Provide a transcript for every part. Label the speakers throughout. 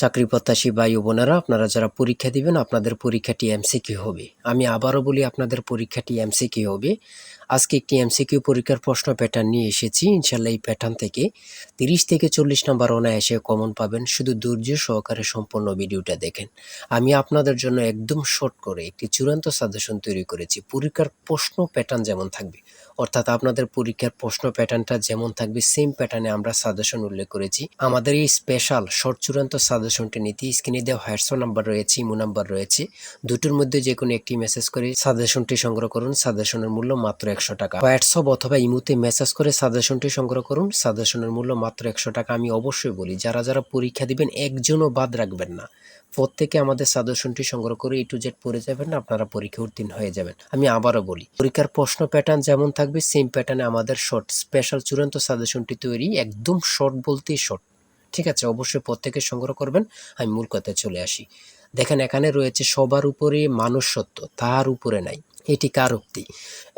Speaker 1: চাকরি প্রত্যাশী ভাই ও বোনেরা, আপনারা যারা পরীক্ষা দিবেন আপনাদের পরীক্ষাটি এমসিকিউ হবে। আমি আবারও বলি, আপনাদের পরীক্ষাটি এমসিকিউ হবে। আজকে একটি এমসিকিউ পরীক্ষার প্রশ্ন প্যাটার্ন নিয়ে এসেছি। ইনশাল্লাহ এই প্যাটার্ন থেকে 30 থেকে 40 নম্বর অনায়াসে কমন পাবেন। শুধু ধৈর্য সহকারে সম্পূর্ণ ভিডিওটা দেখেন। আমি আপনাদের জন্য একদম শর্ট করে একটি চূড়ান্ত সাজেশন তৈরি করেছি। পরীক্ষার প্রশ্ন প্যাটার্ন যেমন থাকবে, অর্থাৎ আপনাদের পরীক্ষার প্রশ্ন প্যাটার্নটা যেমন থাকবে সেম প্যাটার্নে আমরা সাজেশন উল্লেখ করেছি। আমাদের এই স্পেশাল শর্ট চূড়ান্ত সাজেশনটি নিতে স্ক্রিনে দেওয়া হোয়াটসঅ্যাপ নাম্বার রয়েছে, ইমো নাম্বার রয়েছে। দুটোর মধ্যে যে কোনো একটি মেসেজ করে সাজেশনটি সংগ্রহ করুন। সাজেশনের মূল্য মাত্র 100 টাকা। হোয়াটসঅ্যাপ অথবা ইমোতে মেসেজ করে সাজেশনটি সংগ্রহ করুন। সাজেশনের মূল্য মাত্র 100 টাকা। আমি অবশ্যই বলি, যারা যারা পরীক্ষা দিবেন একজনও বাদ রাখবেন না। প্রত্যেকে আমাদের সাজেশনটি সংগ্রহ করে A to Z পড়ে যাবেন, আপনারা পরীক্ষা উত্তীর্ণ হয়ে যাবেন। আমি আবারও বলি, পরীক্ষার প্রশ্ন প্যাটার্ন যেমন থাকবে সেম প্যাটার্নে আমাদের শর্ট স্পেশাল চূড়ান্ত সাজেশনটি তৈরি। একদম শর্ট বলতেই শর্ট, ঠিক আছে? অবশ্যই প্রত্যেকে সংগ্রহ করবেন। আমি মূল কথায় চলে আসি। দেখেন, এখানে রয়েছে সবার উপরে মানুষ সত্য, তার উপরে নাই। এটি কার উক্তি?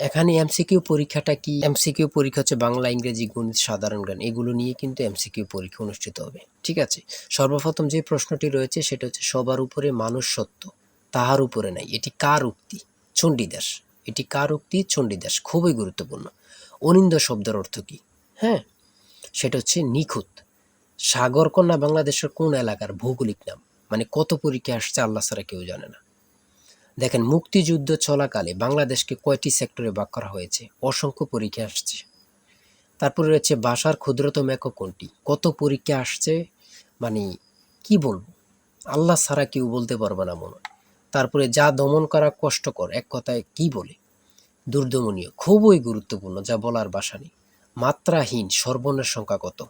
Speaker 1: এখানে এমসিকিউ পরীক্ষাটা কি? এমসিকিউ পরীক্ষা হচ্ছে বাংলা, ইংরেজি, গণিত, সাধারণ জ্ঞান, এগুলো নিয়ে কিন্তু এমসিকিউ পরীক্ষা অনুষ্ঠিত হবে, ঠিক আছে? সর্বপ্রথম যে প্রশ্নটি রয়েছে সেটা হচ্ছে সবার উপরে মানুষ সত্য, তাহার উপরে নাই। এটি কার উক্তি? চণ্ডীদাস। এটি কার উক্তি? চণ্ডীদাস। খুবই গুরুত্বপূর্ণ। অনিন্দ্য শব্দের অর্থ কি? হ্যাঁ, সেটা হচ্ছে নিখুঁত। সাগরকন্যা বাংলাদেশের কোন এলাকার ভৌগোলিক নাম? মানে কত পরীক্ষা আসছে আল্লাহ ছাড়া কেউ জানে না। দেখেন, মুক্তিযুদ্ধ চলাকালে বাংলাদেশকে কয়টি সেক্টরে ভাগ করা হয়েছে? অসংখ্য পরীক্ষা আসছে। তারপরে রয়েছে ভাষার ক্ষুদ্রতম একক কোনটি? কত পরীক্ষা আসছে, মানে কি বলবো, আল্লাহ ছাড়া কেউ বলতে পারবে না মনে হয়। তারপরে যা দমন করা কষ্টকর, এক কথায় কি বলে? দুর্দমনীয়। খুবই গুরুত্বপূর্ণ, যা বলার ভাষা নেই। মাত্রাহীন সর্বর্ণের সংখ্যা কত?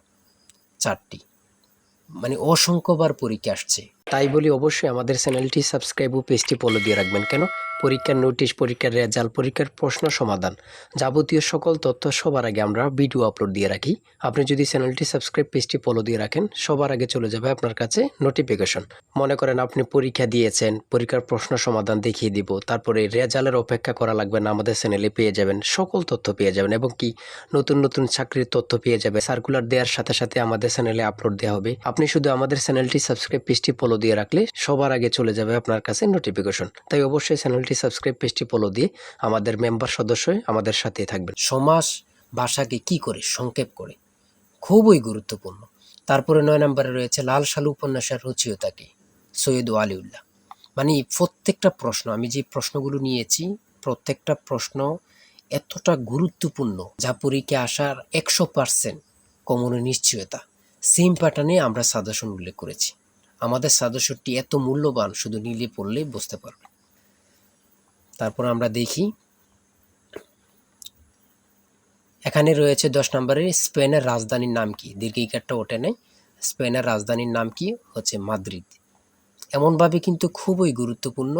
Speaker 1: 4টি। মানে অসংখ্যবার পরীক্ষা আসছে। তাই বলি অবশ্যই আমাদের চ্যানেলটি সাবস্ক্রাইব ও পেজটি ফলো দিয়ে রাখবেন। কেন? পরীক্ষার নোটিশ, পরীক্ষার রেজাল্ট, পরীক্ষার প্রশ্ন সমাধান, যাবতীয় সকল তথ্য সবার আগে আমরা ভিডিও আপলোড দিয়ে রাখি। আপনি যদি চ্যানেলটি সাবস্ক্রাইব, পেজটি ফলো দিয়ে রাখেন, সবার আগে চলে যাবে আপনার কাছে নোটিফিকেশন। মনে করেন আপনি পরীক্ষা দিয়েছেন, পরীক্ষার প্রশ্ন সমাধান দেখিয়ে দিব, তারপরে রেজাল্টের অপেক্ষা করা লাগবে না, আমাদের চ্যানেলে পেয়ে যাবেন, সকল তথ্য পেয়ে যাবেন। এবং কি, নতুন নতুন চাকরির তথ্য পেয়ে যাবে। সার্কুলার দেওয়ার সাথে সাথে আমাদের চ্যানেলে আপলোড দেওয়া হবে। আপনি শুধু আমাদের চ্যানেলটি সাবস্ক্রাইব, পেজটি ফলো দিয়ে রাখলে সবার আগে চলে যাবে আপনার কাছে নোটিফিকেশন। তাই অবশ্যই চ্যানেলটি সাবস্ক্রাইব, পেজটি ফলো দিয়ে আমাদের মেম্বার সদস্য হয়ে আমাদের সাথেই থাকবেন। সমাস ভাষাকে কি করে সংক্ষেপ করে? খুবই গুরুত্বপূর্ণ। তারপরে 9 নম্বরে রয়েছে লাল সালু উপন্যাসের রচয়িতা কে? সৈয়দ ওয়ালিউল্লাহ। মানে প্রত্যেকটা প্রশ্ন, আমি যে প্রশ্নগুলো নিয়েছি, প্রত্যেকটা প্রশ্ন এতটা গুরুত্বপূর্ণ, যা পরীক্ষা আসার 100% কমনের নিশ্চয়তা। সেম প্যাটার্নে আমরা সাজেশন উল্লেখ করেছি। আমাদের সাজেশনটি এত মূল্যবান, শুধু নিলে পড়লেই বুঝতে পারবেন। তারপর আমরা দেখি, এখানে রয়েছে 10 নম্বরে স্পেনের রাজধানীর নাম কি? দীর্ঘিকারটা ওঠে নেই। স্পেনের রাজধানীর নাম কি? হচ্ছে মাদ্রিদ। এমনভাবে কিন্তু খুবই গুরুত্বপূর্ণ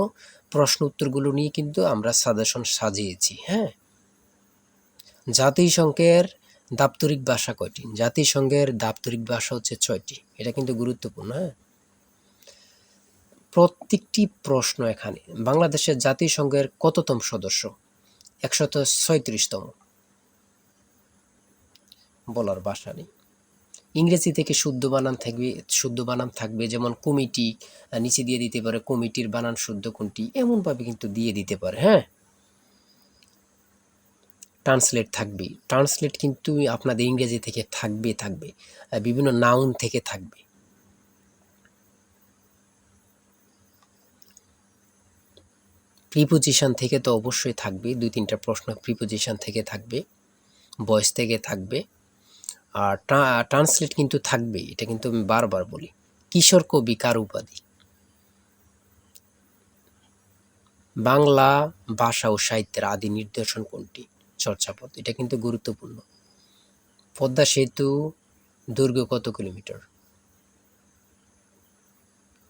Speaker 1: প্রশ্ন উত্তরগুলো নিয়ে কিন্তু আমরা সাজেশন সাজিয়েছি। হ্যাঁ, জাতিসংঘের দাপ্তরিক ভাষা কয়টি? জাতিসংঘের দাপ্তরিক ভাষা হচ্ছে 6টি। এটা কিন্তু গুরুত্বপূর্ণ। হ্যাঁ, প্রত্যেকটি প্রশ্ন এখানে বাংলাদেশের জাতিসংঘের কততম সদস্য? 136তম। বলার ভাষা নেই। ইংরেজি থেকে শুদ্ধ বানান থাকবে, শুদ্ধ বানান থাকবে, যেমন কমিটি, নিচে দিয়ে দিতে পারে কমিটির বানান শুদ্ধ কোনটি, এমনভাবে কিন্তু দিয়ে দিতে পারে। হ্যাঁ, ট্রান্সলেট থাকবে। ট্রান্সলেট কিন্তু আপনাদের ইংরেজি থেকে থাকবে, বিভিন্ন নাউন থেকে থাকবে। প্রিপোজিশন থেকে তো অবশ্যই থাকবে, 2-3টা প্রশ্ন প্রিপোজিশন থেকে থাকবে, ভয়েস থেকে থাকবে। আর ট্রান্সলেট কিন্তু থাকবে, এটা কিন্তু আমি বারবার বলি। কিশোর কবি কার উপাধি? বাংলা ভাষা ও সাহিত্যের আদি নিদর্শন কোনটি? চর্যাপদ। এটা কিন্তু গুরুত্বপূর্ণ। পদ্মা সেতু দৈর্ঘ্য কত কিলোমিটার?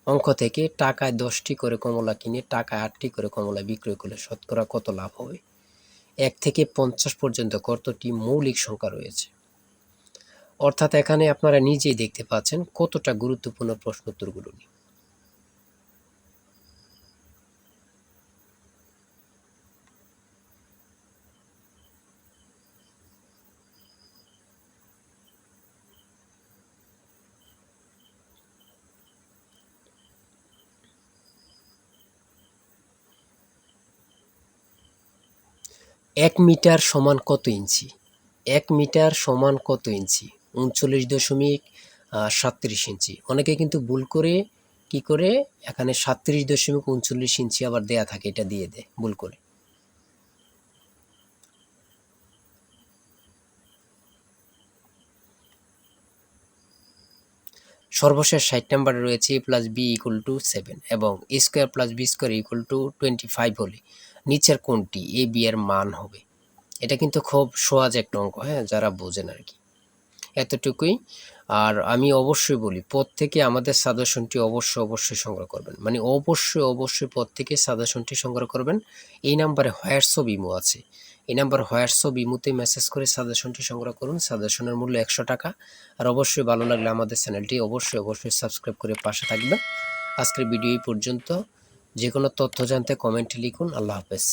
Speaker 1: অঙ্ক থেকে টাকায় 10টি করে কমলা কিনে টাকায় 8টি করে কমলা বিক্রয় করলে শতকরা কত লাভ হবে? 1 থেকে 50 পর্যন্ত কতটি মৌলিক সংখ্যা রয়েছে? অর্থাৎ এখানে আপনারা নিজেই দেখতে পাচ্ছেন কতটা গুরুত্বপূর্ণ প্রশ্ন উত্তরগুলো নিয়ে। 1 মিটার সমান কত ইঞ্চি? 1 মিটার সমান কত ইঞ্চি? 39.37 ইঞ্চি। অনেকে কিন্তু ভুল করে কি করে এখানে 37.39 ইঞ্চি আবার দেয়া থাকে, এটা দিয়ে দেয় ভুল করে। সর্বশেষ 60 নম্বরে রয়েছে a plus B equal to 7 এবং a square plus B square equal to 25 হলে নিচের কোনটি এ বি এর মান হবে? এটা কিন্তু খুব সহজ একটা অঙ্ক, হ্যাঁ, যারা বোঝেন আর কি, এতটুকুই। আর আমি অবশ্যই বলি প্রত্যেকে আমাদের সাজেশনটি অবশ্যই সংগ্রহ করবেন, মানে অবশ্যই প্রত্যেকে সাজেশনটি সংগ্রহ করবেন। এই নাম্বারে হোয়াটসঅ্যাপ ইমো আছে, এই নাম্বার হোয়াটসঅ্যাপ ইমোতে মেসেজ করে সাজেশনটি সংগ্রহ করুন। সাজেশনের মূল্য 100 টাকা। আর অবশ্যই ভালো লাগলে আমাদের চ্যানেলটি অবশ্যই সাবস্ক্রাইব করে পাশে থাকবেন। আজকের ভিডিও এই পর্যন্ত। যে কোনো তথ্য জানতে কমেন্টে লিখুন। আল্লাহ হাফেজ।